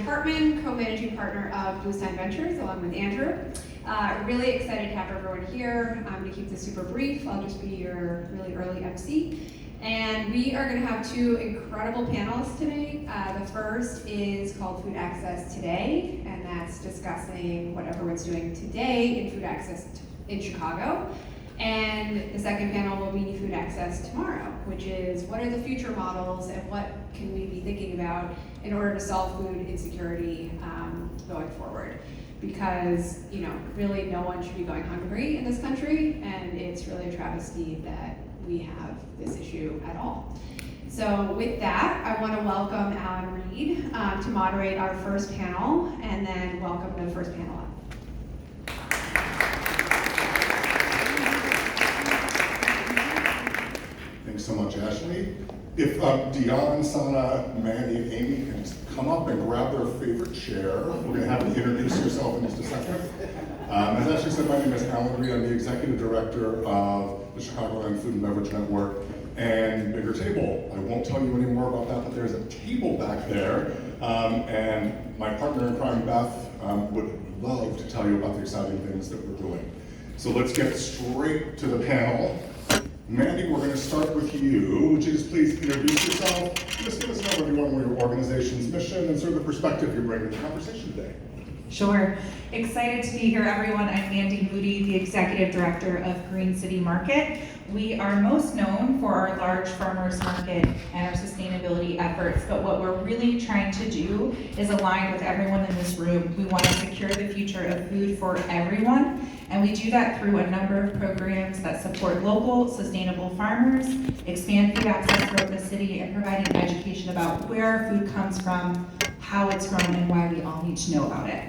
Ashley Hartman, co-managing partner of Blue Sign Ventures, along with Andrew. Really excited to have everyone here. I'm going to keep this super brief. I'll just be your really early MC. And we are going to have two incredible panels today. The first is called Food Access Today, and that's discussing what everyone's doing today in food access in Chicago. And the second panel will be Food Access Tomorrow, which is what are the future models and what can we be thinking about in order to solve food insecurity going forward. Because, really no one should be going hungry in this country, and it's really a travesty that we have this issue at all. So with that, I want to welcome Alan Reed to moderate our first panel, and then welcome the first panel up. Thanks so much, Ashley. If Dion, Sana, Mandy, and Amy can just come up and grab their favorite chair. We're going to have you introduce yourself in just a second. As Ashley said, my name is Alan Reed. I'm the Executive Director of the Chicagoans Food and Beverage Network and Bigger Table. I won't tell you any more about that, but there's a table back there. And my partner in crime, Beth, would love to tell you about the exciting things that we're doing. So let's get straight to the panel. Mandy, we're going to start with you. Would you just please introduce yourself? Just give us an overview on your organization's mission and sort of the perspective you bring to the conversation today. Sure. Excited to be here, everyone. I'm Mandy Moody, the Executive Director of Green City Market. We are most known for our large farmers market and our sustainability efforts, but what we're really trying to do is align with everyone in this room. We want to secure the future of food for everyone, and we do that through a number of programs that support local, sustainable farmers, expand food access throughout the city, and providing education about where our food comes from, how it's grown, and why we all need to know about it.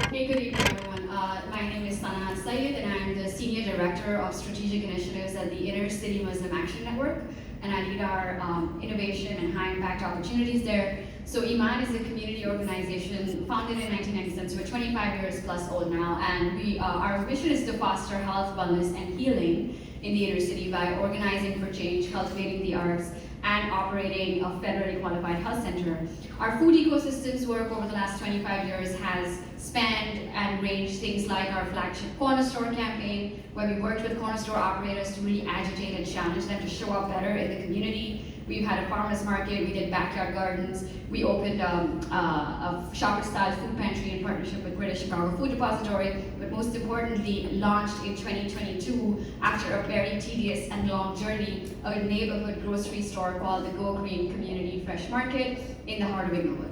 Hey, good evening, everyone. My name is Sana Sayed, and I'm the Senior Director of Strategic Initiatives at the Inner City Muslim Action Network, and I lead our innovation and high impact opportunities there. So Iman is a community organization founded in 1997, so we're 25 years plus old now, and our mission is to foster health, wellness, and healing in the inner city by organizing for change, cultivating the arts, and operating a federally qualified health center. Our food ecosystems work over the last 25 years has spanned and ranged things like our flagship corner store campaign, where we worked with corner store operators to really agitate and challenge them to show up better in the community. We've had a farmer's market, we did backyard gardens, we opened a shopper-style food pantry in partnership with Greater Chicago Food Depository, but most importantly, launched in 2022, after a very tedious and long journey, a neighborhood grocery store called the Go Green Community Fresh Market in the heart of Englewood.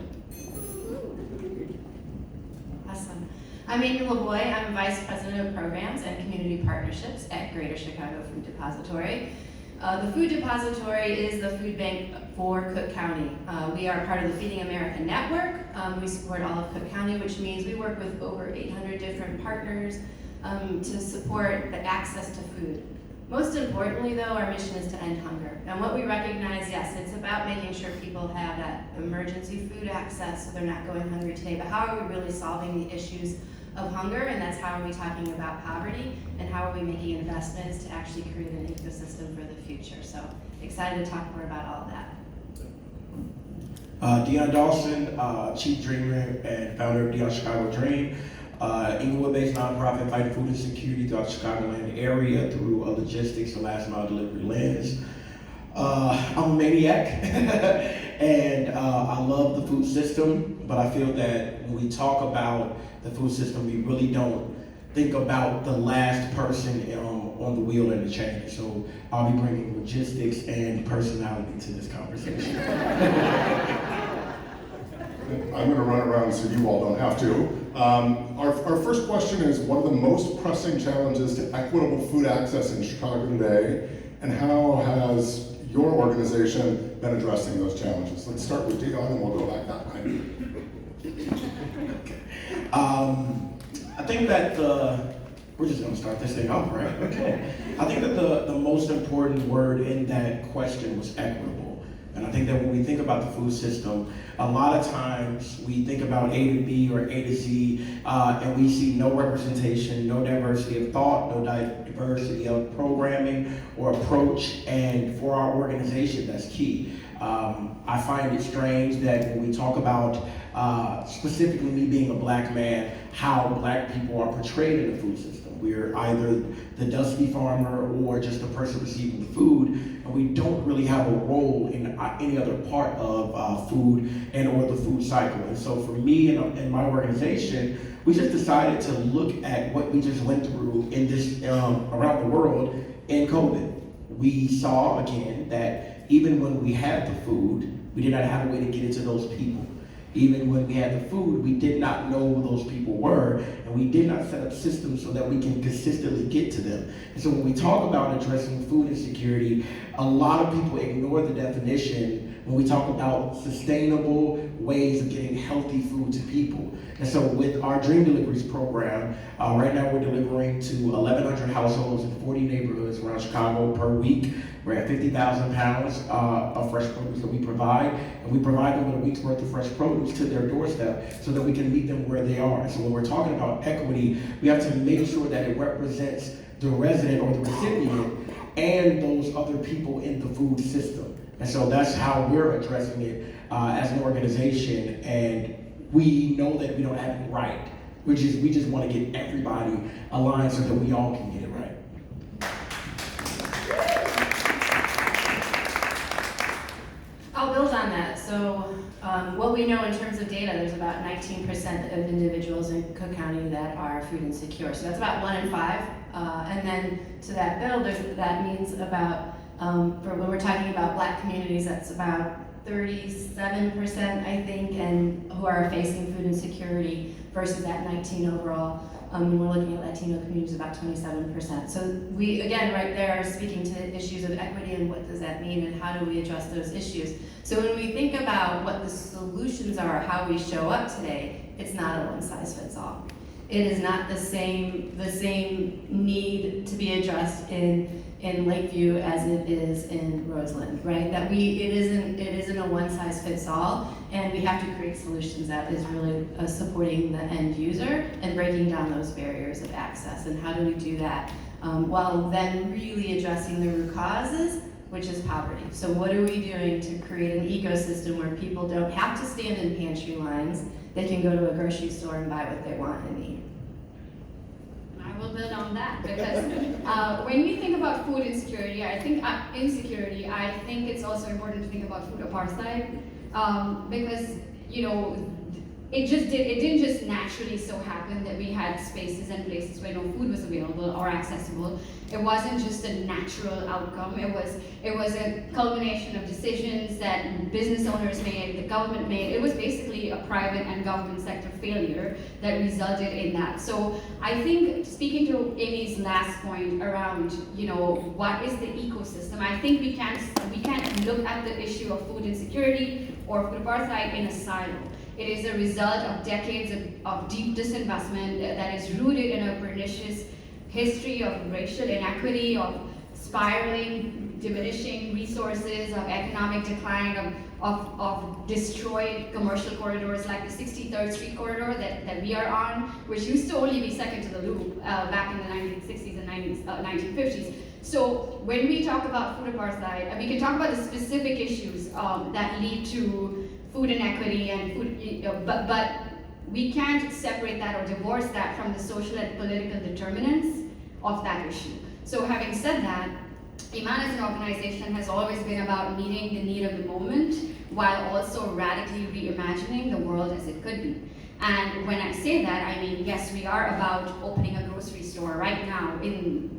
Awesome. I'm Amy LaVoy. I'm Vice President of Programs and Community Partnerships at Greater Chicago Food Depository. The Food Depository is the food bank for Cook County. We are part of the Feeding America Network. We support all of Cook County, which means we work with over 800 different partners to support the access to food. Most importantly, though, our mission is to end hunger. And what we recognize, yes, it's about making sure people have that emergency food access so they're not going hungry today, but how are we really solving the issues of hunger? And that's how are we talking about poverty, and how are we making investments to actually create an ecosystem for the future. So excited to talk more about all of that. Dion Dawson, Chief Dreamer and founder of Dion Chicago Dream. Englewood-based nonprofit fighting food insecurity throughout the Chicagoland area through logistics and last mile delivery lens. I'm a maniac, and I love the food system, but I feel that when we talk about the food system, we really don't think about the last person on the wheel and the chain. So I'll be bringing logistics and personality to this conversation. I'm going to run around so you all don't have to. Our first question is, what are the most pressing challenges to equitable food access in Chicago today, and how has your organization been addressing those challenges? Let's start with Dion and we'll go back that way. I think that we're just going to start this thing off, right? Okay. I think that the most important word in that question was equitable. And I think that when we think about the food system, a lot of times we think about A to B or A to Z, and we see no representation, no diversity of thought, no diversity of programming or approach. And for our organization, that's key. I find it strange that when we talk about, specifically me being a black man, how black people are portrayed in the food system. We're either the dusty farmer or just the person receiving the food, and we don't really have a role in any other part of food and or the food cycle. And so for me and my organization, we just decided to look at what we just went through in this around the world in COVID. We saw again that even when we had the food, we did not have a way to get it to those people. Even when we had the food, we did not know who those people were, and we did not set up systems so that we can consistently get to them. And so when we talk about addressing food insecurity, a lot of people ignore the definition when we talk about sustainable ways of getting healthy food to people. And so with our Dream Deliveries program, right now we're delivering to 1,100 households in 40 neighborhoods around Chicago per week. We're at 50,000 pounds of fresh produce that we provide, and we provide them with a week's worth of fresh produce to their doorstep so that we can meet them where they are. So when we're talking about equity, we have to make sure that it represents the resident or the recipient and those other people in the food system. And so that's how we're addressing it as an organization, and we know that we don't have it right. We just want to get everybody aligned so that we all can get it right. I'll build on that. So what we know in terms of data, there's about 19% of individuals in Cook County that are food insecure. So that's about 1 in 5. And then to that bill, that means about, for when we're talking about black communities, that's about 37%, I think, and who are facing food insecurity versus that 19 overall. When we're looking at Latino communities, about 27%. So we, again, right there are speaking to issues of equity and what does that mean and how do we address those issues. So when we think about what the solutions are, how we show up today, it's not a one-size-fits-all. It is not the same need to be addressed in Lakeview as it is in Roseland, right? That it isn't a one-size-fits-all, and we have to create solutions that is really supporting the end user and breaking down those barriers of access. And how do we do that while then really addressing the root causes, which is poverty? So what are we doing to create an ecosystem where people don't have to stand in pantry lines? They can go to a grocery store and buy what they want and need. I will build on that because when we think about food insecurity, I think it's also important to think about food apartheid because it didn't just naturally so happen that we had spaces and places where no food was available or accessible. It wasn't just a natural outcome. It was a culmination of decisions that business owners made, the government made. It was basically a private and government sector failure that resulted in that. So I think, speaking to Amy's last point around, what is the ecosystem? I think we can't look at the issue of food insecurity or food apartheid in a silo. It is a result of decades of deep disinvestment that is rooted in a pernicious history of racial inequity, of spiraling, diminishing resources, of economic decline, of destroyed commercial corridors like the 63rd Street corridor that we are on, which used to only be second to the Loop back in the 1960s and 1950s. So when we talk about food apartheid, we can talk about the specific issues that lead to food inequity and food, but we can't separate that or divorce that from the social and political determinants of that issue. So having said that, Iman as an organization has always been about meeting the need of the moment while also radically reimagining the world as it could be. And when I say that, I mean, yes, we are about opening a grocery store right now,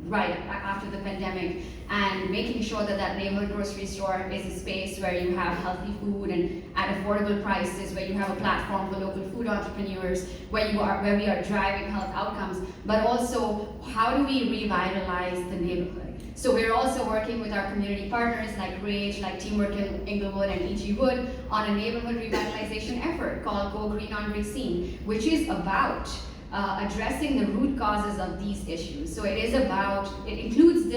right after the pandemic, and making sure that neighborhood grocery store is a space where you have healthy food and at affordable prices, where you have a platform for local food entrepreneurs, where we are driving health outcomes, but also how do we revitalize the neighborhood? So we're also working with our community partners like Rage, like Teamwork in Englewood and E.G. Wood on a neighborhood revitalization effort called Go Green on Racine, which is about addressing the root causes of these issues. So it includes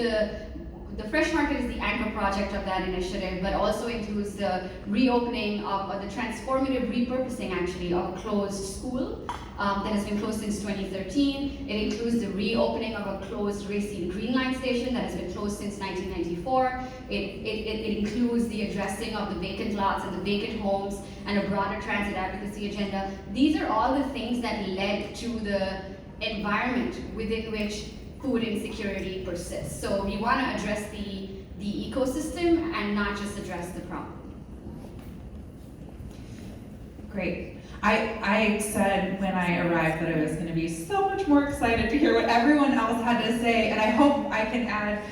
the Fresh Market is the anchor project of that initiative, but also includes the reopening of, or the transformative repurposing actually, of a closed school that has been closed since 2013. It includes the reopening of a closed Racine Green Line station that has been closed since 1994. It includes the addressing of the vacant lots and the vacant homes and a broader transit advocacy agenda. These are all the things that led to the environment within which food insecurity persists. So we want to address the ecosystem and not just address the problem. Great. I said when I arrived that I was going to be so much more excited to hear what everyone else had to say, and I hope I can add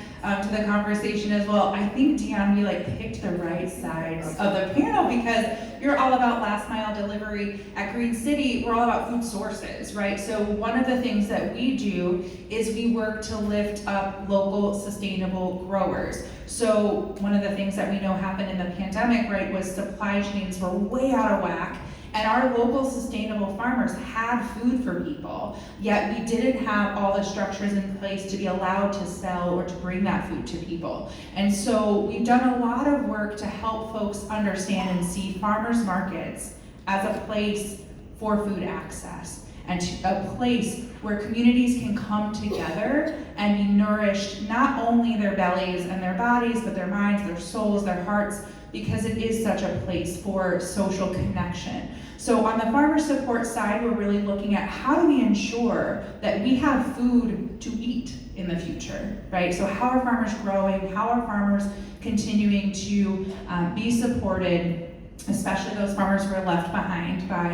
to the conversation as well. I think, Dion, we picked the right sides of the panel because you're all about last mile delivery. At Green City, we're all about food sources, right? So one of the things that we do is we work to lift up local sustainable growers. So one of the things that we know happened in the pandemic, right, was supply chains were way out of whack. And our local sustainable farmers had food for people, yet we didn't have all the structures in place to be allowed to sell or to bring that food to people. And so we've done a lot of work to help folks understand and see farmers markets as a place for food access and a place where communities can come together and be nourished, not only their bellies and their bodies, but their minds, their souls, their hearts, because it is such a place for social connection. So on the farmer support side, we're really looking at how do we ensure that we have food to eat in the future, right? So how are farmers growing? How are farmers continuing to be supported, especially those farmers who are left behind by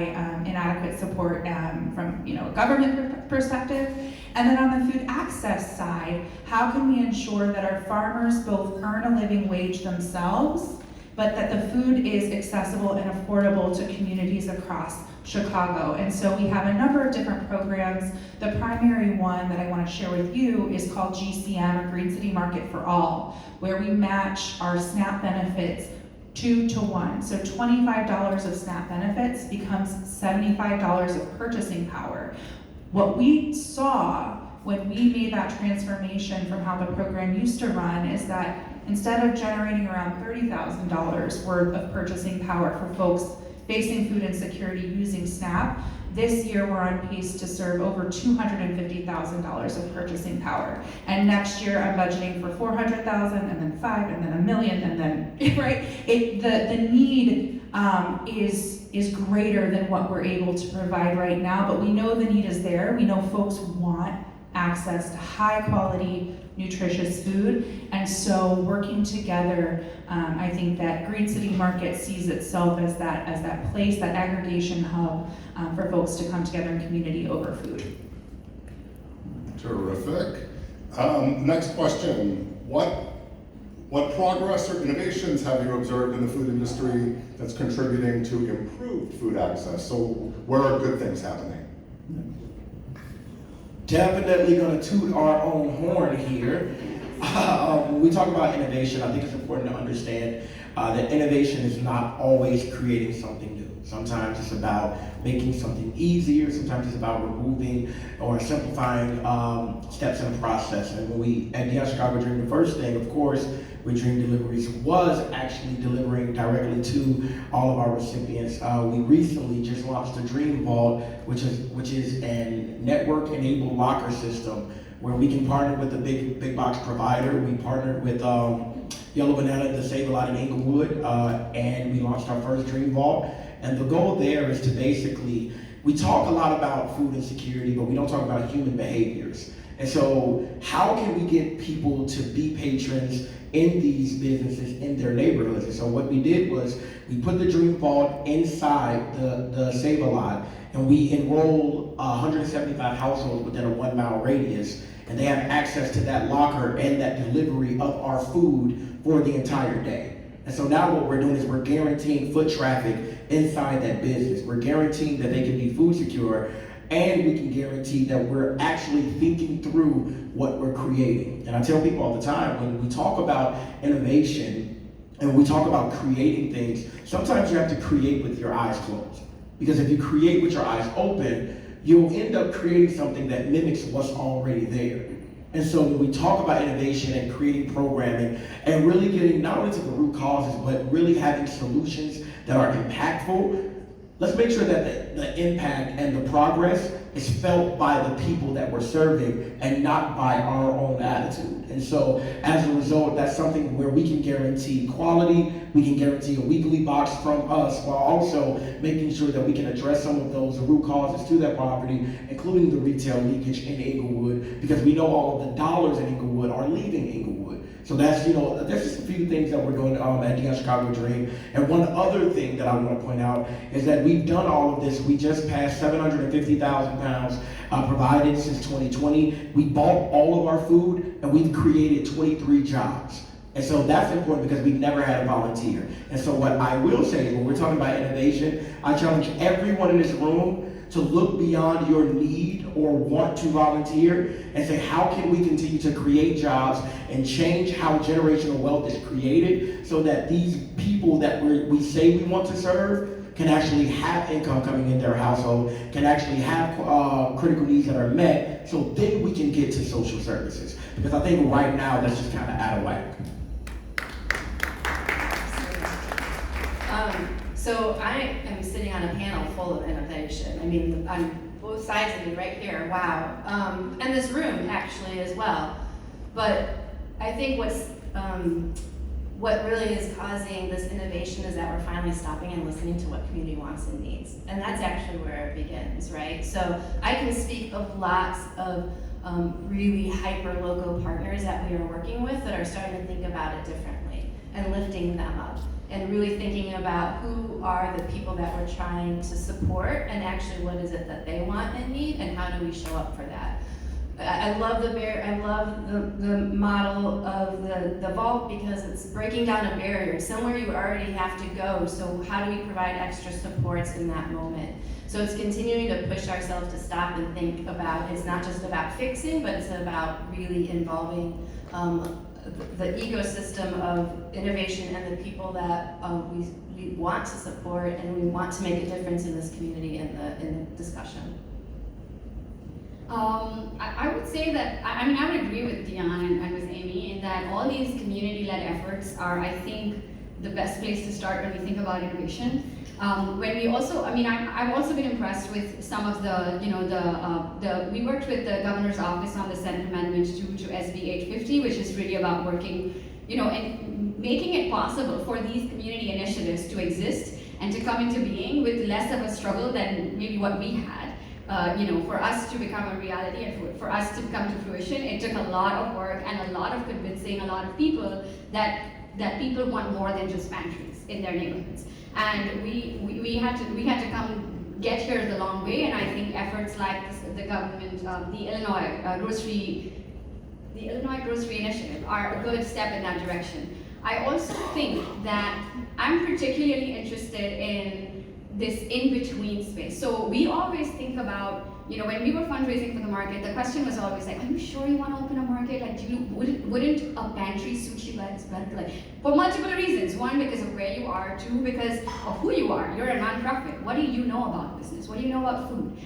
inadequate support from a government perspective? And then on the food access side, how can we ensure that our farmers both earn a living wage themselves, but that the food is accessible and affordable to communities across Chicago? And so we have a number of different programs. The primary one that I want to share with you is called GCM, or Green City Market for All, where we match our SNAP benefits 2 to 1. So $25 of SNAP benefits becomes $75 of purchasing power. What we saw when we made that transformation from how the program used to run is that instead of generating around $30,000 worth of purchasing power for folks facing food insecurity using SNAP, this year we're on pace to serve over $250,000 of purchasing power. And next year I'm budgeting for $400,000, and then $5 million, and then $1 million, and then, right? The need is greater than what we're able to provide right now, but we know the need is there. We know folks want access to high quality, nutritious food. And so working together, I think that Green City Market sees itself as that place, that aggregation hub for folks to come together in community over food. Terrific. Next question. What progress or innovations have you observed in the food industry that's contributing to improved food access? So where are good things happening? Definitely going to toot our own horn here. When we talk about innovation, I think it's important to understand that innovation is not always creating something new. Sometimes it's about making something easier. Sometimes it's about removing or simplifying steps in the process. And when we at Beyond Chicago Dream, the first thing, of course, with Dream Deliveries was actually delivering directly to all of our recipients. We recently just launched the Dream Vault, which is a network-enabled locker system where we can partner with a big box provider. We partnered with Yellow Banana to Save a Lot in Englewood, and we launched our first Dream Vault. And the goal there is to basically, we talk a lot about food insecurity, but we don't talk about human behaviors. And so how can we get people to be patrons in these businesses in their neighborhoods? And so what we did was we put the Dream Vault inside the Save a Lot, and we enrolled 175 households within a 1 mile radius, and they have access to that locker and that delivery of our food for the entire day. And so now what we're doing is we're guaranteeing foot traffic inside that business. We're guaranteeing that they can be food secure, and we can guarantee that we're actually thinking through what we're creating. And I tell people all the time, when we talk about innovation and we talk about creating things, sometimes you have to create with your eyes closed. Because if you create with your eyes open, you'll end up creating something that mimics what's already there. And so when we talk about innovation and creating programming and really getting not only to the root causes, but really having solutions that are impactful, let's make sure that the impact and the progress is felt by the people that we're serving and not by our own attitude. And so as a result, that's something where we can guarantee quality, we can guarantee a weekly box from us, while also making sure that we can address some of those root causes to that poverty, including the retail leakage in Englewood, because we know all of the dollars in Englewood are leaving Englewood. So that's, there's just a few things that we're doing at Beyond Chicago Dream. And one other thing that I want to point out is that we've done all of this. We just passed 750,000 pounds provided since 2020. We bought all of our food and we've created 23 jobs. And so that's important because we've never had a volunteer. And so what I will say is when we're talking about innovation, I challenge everyone in this room to look beyond your need or want to volunteer and say, how can we continue to create jobs and change how generational wealth is created so that these people that we say we want to serve can actually have income coming in their household, can actually have critical needs that are met, so then we can get to social services. Because I think right now that's just kind of out of whack. So I am sitting on a panel full of innovation. I mean, on both sides of me right here, wow. And this room actually as well. But I think what really is causing this innovation is that we're finally stopping and listening to what community wants and needs. And that's actually where it begins, right? So I can speak of lots of really hyper-local partners that we are working with that are starting to think about it differently and lifting them up. And really thinking about who are the people that we're trying to support and actually what is it that they want and need and how do we show up for that. I love the model of the vault because it's breaking down a barrier. Somewhere you already have to go, so how do we provide extra supports in that moment? So it's continuing to push ourselves to stop and think about, it's not just about fixing, but it's about really involving the ecosystem of innovation and the people that we want to support and we want to make a difference in this community in the discussion. I would say that, I mean, I would agree with Dion and with Amy in that all these community-led efforts are, I think, the best place to start when we think about innovation. When we also, I mean, I've also been impressed with some of the, we worked with the governor's office on the Senate Amendment to SB 850, which is really about working, and making it possible for these community initiatives to exist and to come into being with less of a struggle than maybe what we had. For us to become a reality and for us to come to fruition, it took a lot of work and a lot of convincing a lot of people that people want more than just pantries in their neighborhoods. And we had to come get here the long way, and I think efforts like the government, the Illinois Grocery Initiative are a good step in that direction. I also think that I'm particularly interested in this in-between space. So we always think about, when we were fundraising for the market, the question was always like, are you sure you want to open a market? Like, wouldn't a pantry suit you guys better? Like, for multiple reasons. One, because of where you are. Two, because of who you are. You're a nonprofit. What do you know about business? What do you know about food?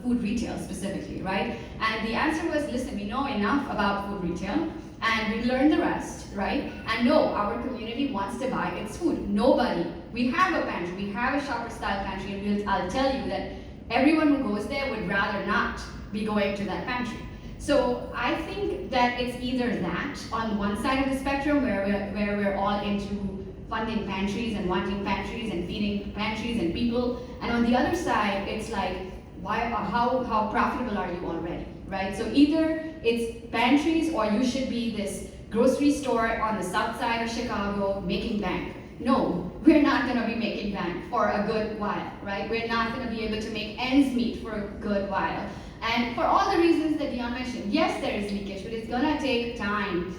Food retail specifically, right? And the answer was, listen, we know enough about food retail, and we learned the rest, right? And no, our community wants to buy its food. Nobody. We have a pantry, we have a shopper-style pantry, and I'll tell you that everyone who goes there would rather not be going to that pantry. So I think that it's either that on one side of the spectrum where we're all into funding pantries and wanting pantries and feeding pantries and people, and on the other side, it's like, how profitable are you already, right? So either it's pantries or you should be this grocery store on the south side of Chicago making bank. No, we're not going to be making bank for a good while, right? We're not going to be able to make ends meet for a good while. And for all the reasons that Dion mentioned, yes, there is leakage, but it's going to take time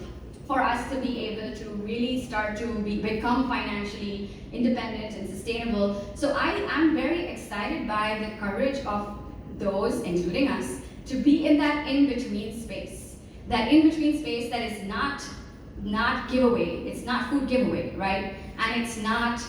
for us to be able to really start to become financially independent and sustainable. So I'm very excited by the courage of those, including us, to be in that in-between space. That in-between space that is not giveaway, it's not food giveaway, right? And it's not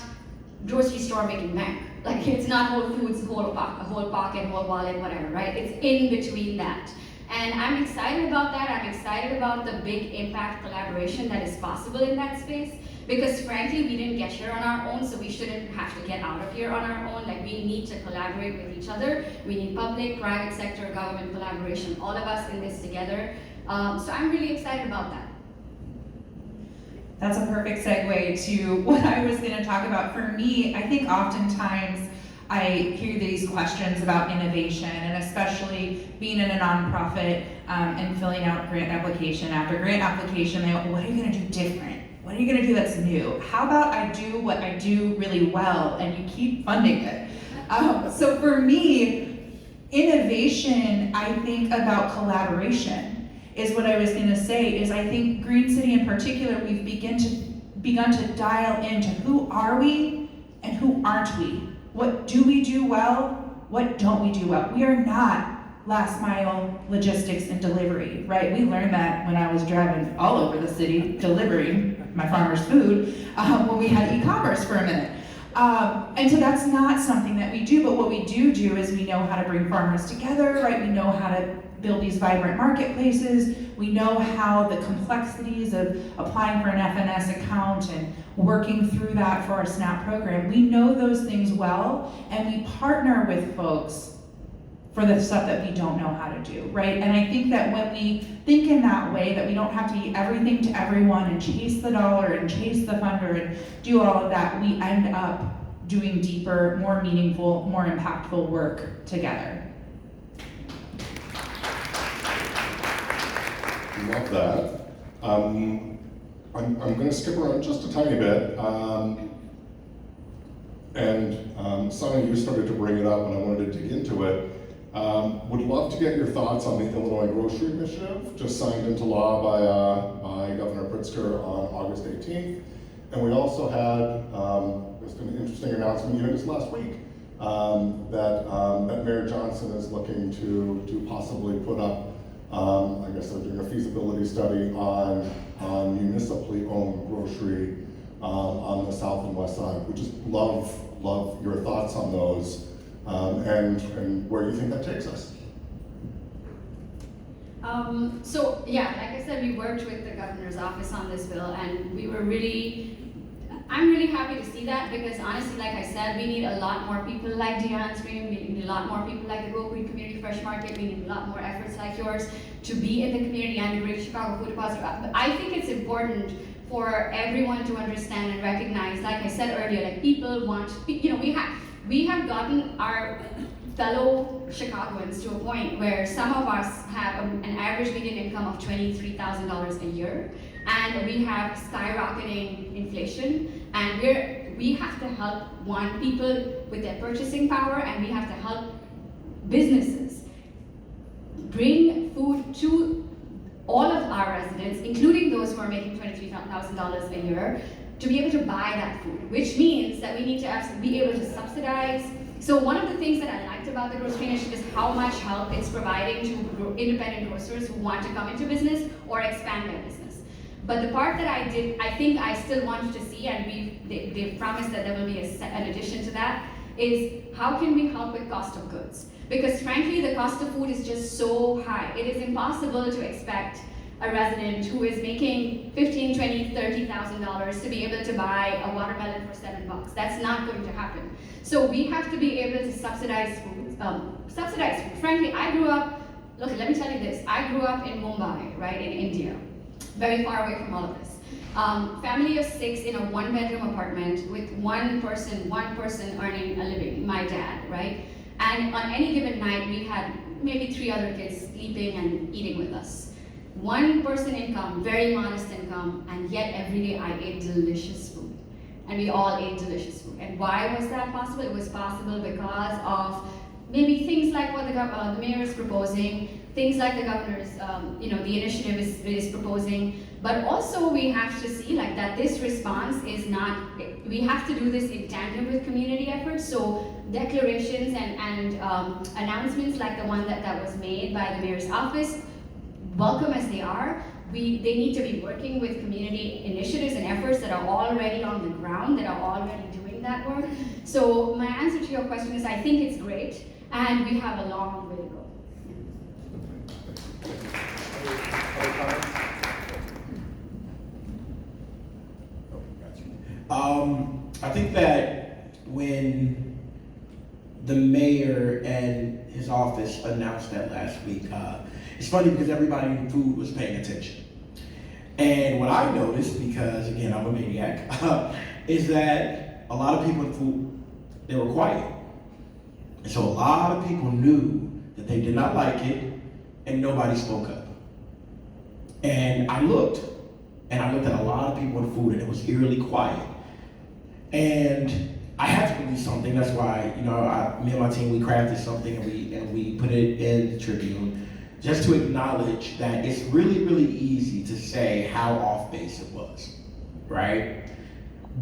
grocery store making bank. Like, it's not Whole Foods, whole pocket, whole wallet, whatever, right? It's in between that. And I'm excited about that. I'm excited about the big impact collaboration that is possible in that space. Because frankly, we didn't get here on our own, so we shouldn't have to get out of here on our own. Like, we need to collaborate with each other. We need public, private sector, government collaboration, all of us in this together. So I'm really excited about that. That's a perfect segue to what I was going to talk about. For me, I think oftentimes I hear these questions about innovation, and especially being in a nonprofit and filling out grant application after grant application, they go, what are you going to do different? What are you going to do that's new? How about I do what I do really well and you keep funding it? So for me, innovation, I think about collaboration is what I was going to say. Is I think Green City in particular, we've begun to dial into who are we and who aren't we? What do we do well? What don't we do well? We are not last mile logistics and delivery, right? We learned that when I was driving all over the city delivering my farmer's food when we had e-commerce for a minute. And so that's not something that we do, but what we do is we know how to bring farmers together, right? We know how to build these vibrant marketplaces. We know how the complexities of applying for an FNS account and working through that for our SNAP program. We know those things well, and we partner with folks for the stuff that we don't know how to do, right? And I think that when we think in that way, that we don't have to be everything to everyone and chase the dollar and chase the funder and do all of that, we end up doing deeper, more meaningful, more impactful work together. Love that. I'm going to skip around just a tiny bit. Sana, you started to bring it up and I wanted to dig into it. Would love to get your thoughts on the Illinois Grocery Initiative, just signed into law by Governor Pritzker on August 18th. And we also had just an interesting announcement even just last week that Mayor Johnson is looking to possibly put up, I guess they're doing a feasibility study on municipally owned grocery on the south and west side. We just love your thoughts on those. And where you think that takes us. So yeah, like I said, we worked with the governor's office on this bill, and I'm really happy to see that, because honestly, like I said, we need a lot more people like Dion's Dream, we need a lot more people like the Go Green Community Fresh Market, we need a lot more efforts like yours to be in the community and the Greater Chicago Food Depository. But I think it's important for everyone to understand and recognize, like I said earlier, like people want, we have gotten our fellow Chicagoans to a point where some of us have an average median income of $23,000 a year, and we have skyrocketing inflation, and we have to help people with their purchasing power, and we have to help businesses bring food to all of our residents, including those who are making $23,000 a year, to be able to buy that food, which means that we need to be able to subsidize. So one of the things that I liked about the grocery initiative is how much help it's providing to independent grocers who want to come into business or expand their business. But the part that I think I still wanted to see, and they've promised that there will be an addition to that, is how can we help with cost of goods? Because frankly, the cost of food is just so high. It is impossible to expect a resident who is making $15,000, $20,000, $30,000 to be able to buy a watermelon for $7. That's not going to happen. So we have to be able to subsidize food. Frankly, let me tell you this. I grew up in Mumbai, right, in India, very far away from all of this. Family of 6 in a 1-bedroom apartment with one person earning a living, my dad, right? And on any given night, we had maybe 3 other kids sleeping and eating with us. 1 person income, very modest income, and yet every day I ate delicious food. And we all ate delicious food. And why was that possible? It was possible because of maybe things like what the mayor is proposing, things like the governor's, the initiative is proposing. But also we have to see like that this response is not, we have to do this in tandem with community efforts. So declarations and announcements like the one that was made by the mayor's office, welcome as they are, they need to be working with community initiatives and efforts that are already on the ground, that are already doing that work. So my answer to your question is I think it's great, and we have a long way to go. I think that when the mayor and his office announced that last week, it's funny because everybody in food was paying attention. And what I noticed, because again, I'm a maniac, is that a lot of people in food, they were quiet. And so a lot of people knew that they did not like it, and nobody spoke up. And I looked at a lot of people in food, and it was eerily quiet. And I had to release something. That's why, me and my team, we crafted something and we put it in the Tribune, just to acknowledge that it's really, really easy to say how off base it was, right?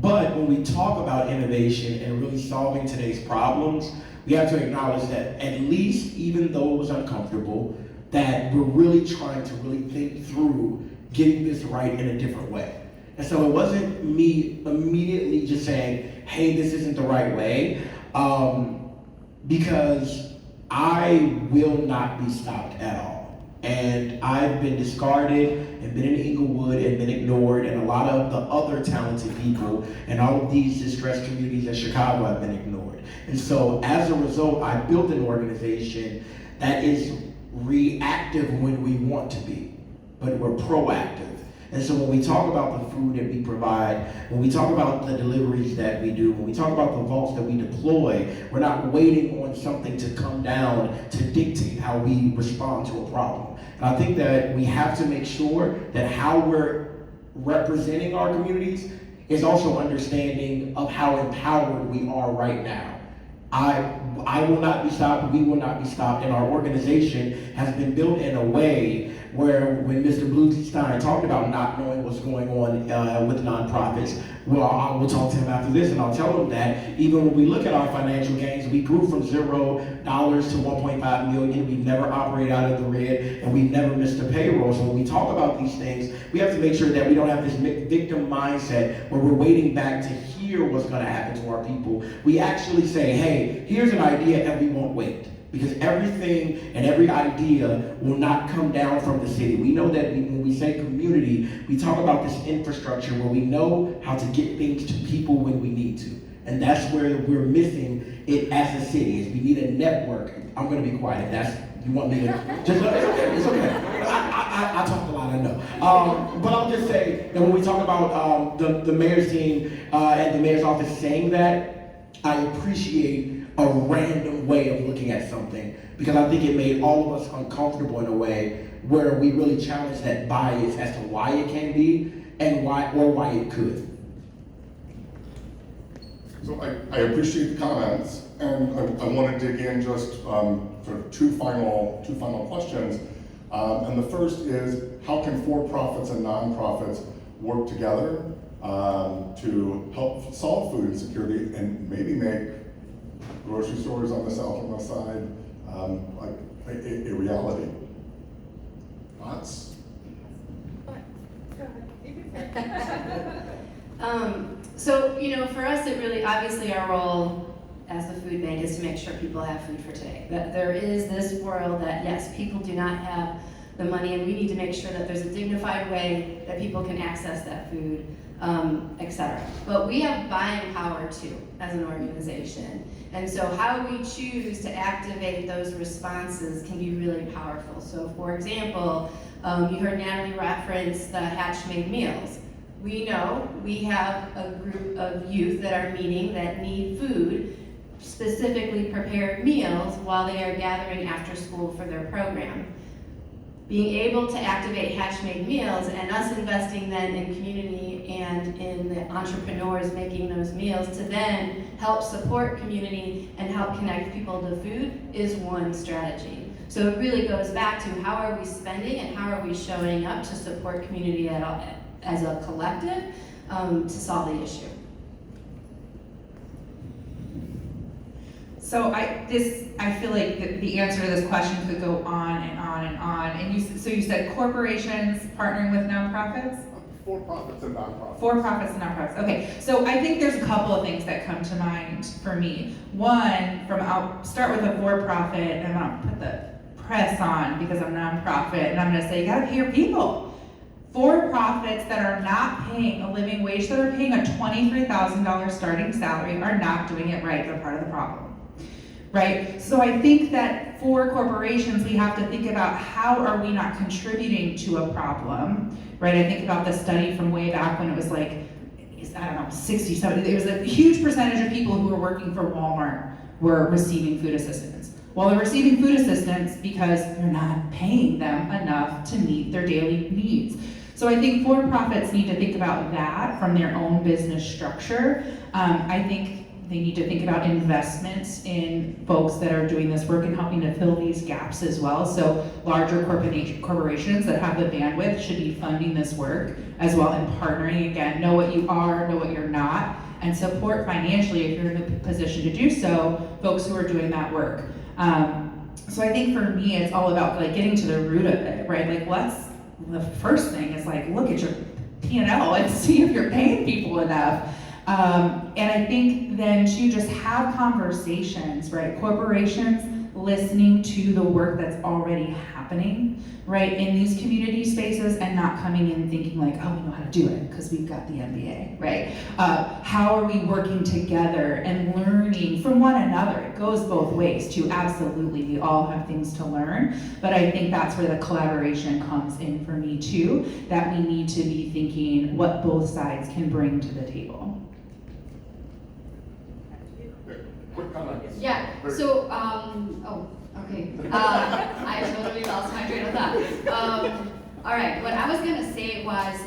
But when we talk about innovation and really solving today's problems, we have to acknowledge that at least, even though it was uncomfortable, that we're really trying to really think through getting this right in a different way. And so it wasn't me immediately just saying, hey, this isn't the right way, because I will not be stopped at all. And I've been discarded and been in Englewood and been ignored, and a lot of the other talented people and all of these distressed communities in Chicago have been ignored. And so as a result, I built an organization that is reactive when we want to be, but we're proactive. And so when we talk about the food that we provide, when we talk about the deliveries that we do, when we talk about the vaults that we deploy, we're not waiting on something to come down to dictate how we respond to a problem. And I think that we have to make sure that how we're representing our communities is also understanding of how empowered we are right now. I will not be stopped, we will not be stopped, and our organization has been built in a way where when Mr. Bluestein talked about not knowing what's going on with nonprofits, well, I will talk to him after this and I'll tell him that even when we look at our financial gains, we grew from $0 to 1.5 million. We've never operated out of the red, and we've never missed a payroll. So when we talk about these things, we have to make sure that we don't have this victim mindset where we're waiting back to hear what's gonna happen to our people. We actually say, hey, here's an idea, and we won't wait. Because everything and every idea will not come down from the city. We know that when we say community, we talk about this infrastructure where we know how to get things to people when we need to. And that's where we're missing it as a city, is we need a network. I'm gonna be quiet if that's, you want me to, just, it's okay. I talk a lot, I know. But I'll just say that when we talk about the mayor's team and the mayor's office saying that, I appreciate a random way of looking at something, because I think it made all of us uncomfortable in a way where we really challenged that bias as to why it can be and why it could. So I appreciate the comments, and I want to dig in just sort of two final questions. And the first is, how can for-profits and nonprofits work together to help solve food insecurity and maybe make grocery stores on the south and west side a reality? Thoughts? So, for us, it really, obviously our role as the food bank is to make sure people have food for today. That there is this world that, yes, people do not have the money, and we need to make sure that there's a dignified way that people can access that food, etc. But we have buying power too, as an organization. And so how we choose to activate those responses can be really powerful. So for example, you heard Natalie reference the Hatch-Made Meals. We know we have a group of youth that are meeting that need food, specifically prepared meals, while they are gathering after school for their program. Being able to activate Hatch-Made Meals and us investing then in community and in the entrepreneurs making those meals to then help support community and help connect people to food is one strategy. So it really goes back to how are we spending and how are we showing up to support community as a collective to solve the issue. So I feel like the answer to this question could go on and on and on. And you said corporations partnering with nonprofits? For-profits and nonprofits. For-profits and nonprofits. Okay, so I think there's a couple of things that come to mind for me. One, I'll start with a for-profit, and I'm gonna put the press on because I'm nonprofit, and I'm gonna say you gotta pay your people. For-profits that are not paying a living wage, that are paying a $23,000 starting salary, are not doing it right. They're part of the problem, right? So I think that for corporations, we have to think about how are we not contributing to a problem, right? I think about the study from way back when it was like, I don't know, 60, 70, it was a huge percentage of people who were working for Walmart were receiving food assistance. Well, they're receiving food assistance because they're not paying them enough to meet their daily needs. So I think for-profits need to think about that from their own business structure. I think they need to think about investments in folks that are doing this work and helping to fill these gaps as well. So larger corporations that have the bandwidth should be funding this work as well, and partnering, again, know what you are, know what you're not, and support financially, if you're in a position to do so, folks who are doing that work. So I think for me, it's all about like getting to the root of it, right? Like the first thing is like, look at your P&L and see if you're paying people enough. And I think then to just have conversations, right? Corporations listening to the work that's already happening, right? In these community spaces, and not coming in thinking like, oh, we know how to do it because we've got the MBA, right? How are we working together and learning from one another? It goes both ways too, absolutely. We all have things to learn, but I think that's where the collaboration comes in for me too, that we need to be thinking what both sides can bring to the table. Quick comment. Yeah, so, okay. I totally lost my train of thought. All right, what I was gonna say was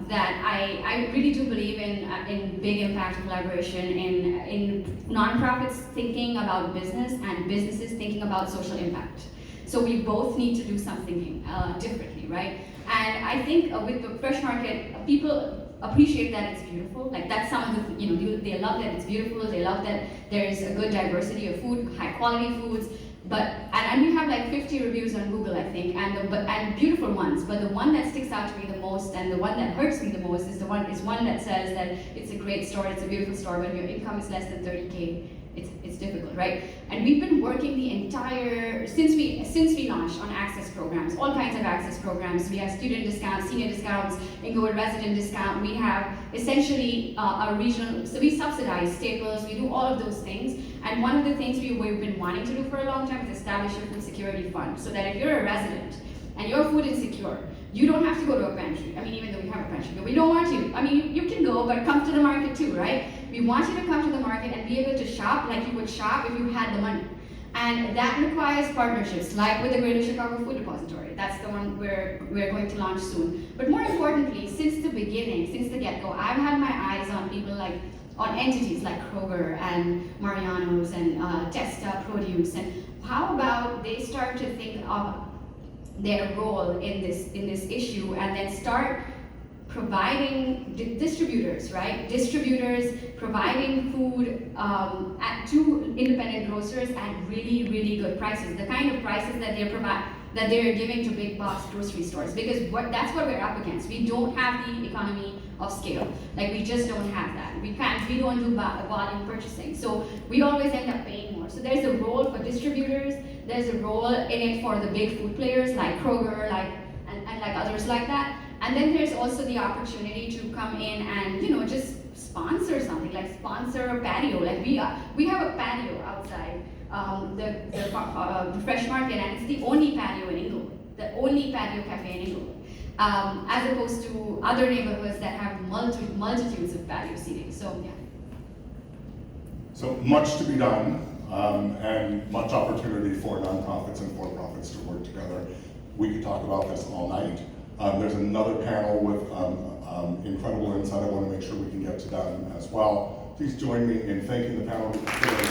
that I really do believe in big impact collaboration, in nonprofits thinking about business and businesses thinking about social impact. So we both need to do something differently, right? And I think with the fresh market, people appreciate that it's beautiful. Like that's some of the, they love that it's beautiful. They love that there's a good diversity of food, high quality foods. But and we have like 50 reviews on Google, I think, and beautiful ones. But the one that sticks out to me the most, and the one that hurts me the most, is one that says that it's a great store, it's a beautiful store, but your income is less than 30K. It's difficult, right? And we've been working the entire since we launched on access programs, all kinds of access programs. We have student discounts, senior discounts, Englewood resident discount. We have essentially a regional, so we subsidize staples. We do all of those things. And one of the things we've been wanting to do for a long time is establish a food security fund, so that if you're a resident and you're food insecure, you don't have to go to a pantry. I mean, even though we have a pantry, but we don't want you. I mean, you can go, but come to the market too, right? We want you to come to the market and be able to shop like you would shop if you had the money. And that requires partnerships, like with the Greater Chicago Food Depository. That's the one we're going to launch soon. But more importantly, since the beginning, since the get-go, I've had my eyes on people on entities like Kroger and Mariano's and Testa Produce. And how about they start to think of their role in this issue, and then start providing distributors, right? Distributors providing food to independent grocers at really, really good prices. The kind of prices that they're giving to big box grocery stores, because that's what we're up against. We don't have the economy of scale. Like we just don't have that. We don't do volume purchasing. So we always end up paying more. So there's a role for distributors. There's a role in it for the big food players like Kroger, and like others like that. And then there's also the opportunity to come in and just sponsor something, like sponsor a patio. Like we have a patio outside the Fresh Market, and it's the only patio in Englewood, the only patio cafe in Englewood, as opposed to other neighborhoods that have multitudes of patio seating. So yeah. So much to be done, and much opportunity for nonprofits and for-profits to work together. We could talk about this all night. There's another panel with incredible insight I want to make sure we can get to them as well. Please join me in thanking the panel for their